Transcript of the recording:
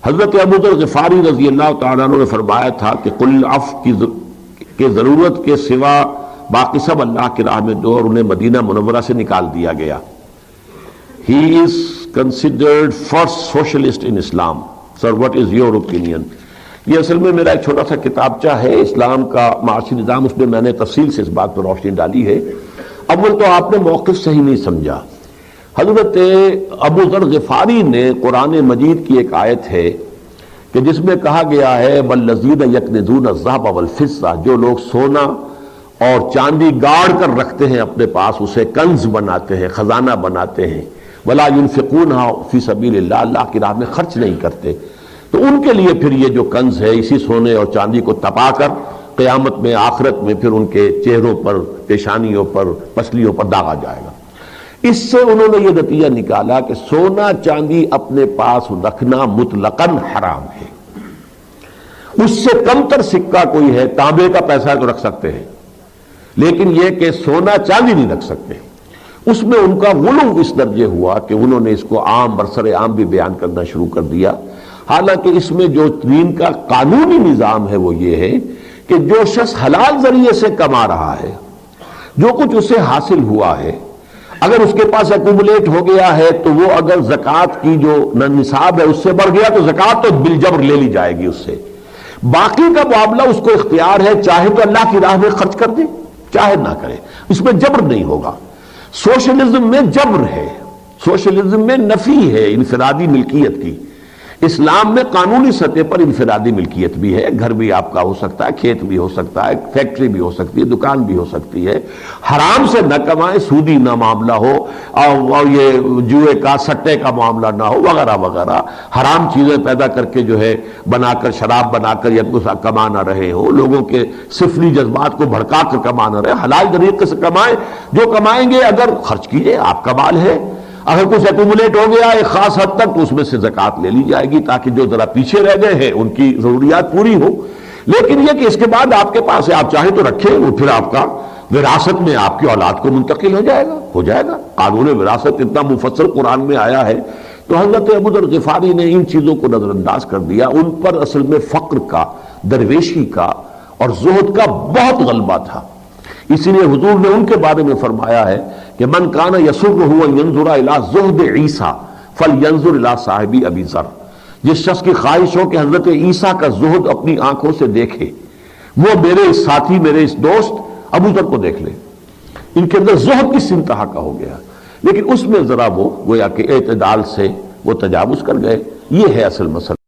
حضرت ابو ذر غفاری رضی اللہ تعالیٰ عنہ نے فرمایا تھا کہ قل عفو کی ضرورت کے سوا باقی سب اللہ کی راہ میں دو، اور انہیں مدینہ منورہ سے نکال دیا گیا. He is considered first socialist in Islam. Sir, what is your opinion? یہ اصل میں میرا ایک چھوٹا سا کتابچہ ہے اسلام کا معاشی نظام، اس میں میں نے تفصیل سے اس بات پر روشنی ڈالی ہے. اول تو آپ نے موقف صحیح نہیں سمجھا. حضرت ابو ذر غفاری نے قرآن مجید کی ایک آیت ہے کہ جس میں کہا گیا ہے والذین یکنزون الذھب والفضہ، جو لوگ سونا اور چاندی گاڑ کر رکھتے ہیں اپنے پاس، اسے کنز بناتے ہیں، خزانہ بناتے ہیں، ولا ينفقونھا فی سبیل اللہ، اللہ کی راہ میں خرچ نہیں کرتے، تو ان کے لیے پھر یہ جو کنز ہے اسی سونے اور چاندی کو تپا کر قیامت میں آخرت میں پھر ان کے چہروں پر، پیشانیوں پر، پسلیوں پر داغا جائے گا. اس سے انہوں نے یہ نتیجہ نکالا کہ سونا چاندی اپنے پاس رکھنا مطلقاً حرام ہے. اس سے کم تر سکہ کوئی ہے، تانبے کا پیسہ تو رکھ سکتے ہیں، لیکن یہ کہ سونا چاندی نہیں رکھ سکتے. اس میں ان کا غلو اس درجے ہوا کہ انہوں نے اس کو عام برسر عام بھی بیان کرنا شروع کر دیا. حالانکہ اس میں جو دین کا قانونی نظام ہے وہ یہ ہے کہ جو شخص حلال ذریعے سے کما رہا ہے، جو کچھ اسے حاصل ہوا ہے، اگر اس کے پاس ایکومولیٹ ہو گیا ہے تو وہ اگر زکوٰۃ کی جو نصاب ہے اس سے بڑھ گیا تو زکوٰۃ تو بالجبر لے لی جائے گی اس سے. باقی کا معاملہ اس کو اختیار ہے، چاہے تو اللہ کی راہ میں خرچ کر دے، چاہے نہ کرے، اس میں جبر نہیں ہوگا. سوشلزم میں جبر ہے، سوشلزم میں نفی ہے انفرادی ملکیت کی. اسلام میں قانونی سطح پر انفرادی ملکیت بھی ہے، گھر بھی آپ کا ہو سکتا ہے، کھیت بھی ہو سکتا ہے، فیکٹری بھی ہو سکتی ہے، دکان بھی ہو سکتی ہے. حرام سے نہ کمائیں، سودی نہ معاملہ ہو، اور یہ جوئے کا سٹے کا معاملہ نہ ہو، وغیرہ وغیرہ. حرام چیزیں پیدا کر کے جو ہے بنا کر، شراب بنا کر یا کچھ کما نہ رہے ہو، لوگوں کے سفلی جذبات کو بھڑکا کر کما نہ رہے، حلال طریقے سے کمائیں. جو کمائیں گے اگر خرچ کیجئے، آپ کا مال ہے. اگر کچھ ایکومولیٹ ہو گیا ایک خاص حد تک تو اس میں سے زکوٰۃ لے لی جائے گی تاکہ جو ذرا پیچھے رہ گئے ہیں ان کی ضروریات پوری ہو. لیکن یہ کہ اس کے بعد آپ کے پاس ہے، آپ چاہیں تو رکھیں، وہ پھر آپ کا وراثت میں آپ کی اولاد کو منتقل ہو جائے گا. قانون وراثت اتنا مفصل قرآن میں آیا ہے. تو حضرت ابو ذر غفاری نے ان چیزوں کو نظر انداز کر دیا. ان پر اصل میں فقر کا، درویشی کا اور زہد کا بہت غلبہ تھا. اسی لیے حضور نے ان کے بارے میں فرمایا ہے کہ من کان یسرہ ان ینظر الی زہد عیسیٰ فلینظر الی صاحب ابی ذر. جس شخص کی خواہش ہو کہ حضرت عیسیٰ کا زہد اپنی آنکھوں سے دیکھے، وہ میرے اس ساتھی، میرے اس دوست ابو ذر کو دیکھ لے. ان کے اندر زہد کس انتہا کا ہو گیا، لیکن اس میں ذرا وہ گویا کہ اعتدال سے وہ تجاوز کر گئے. یہ ہے اصل مسئلہ.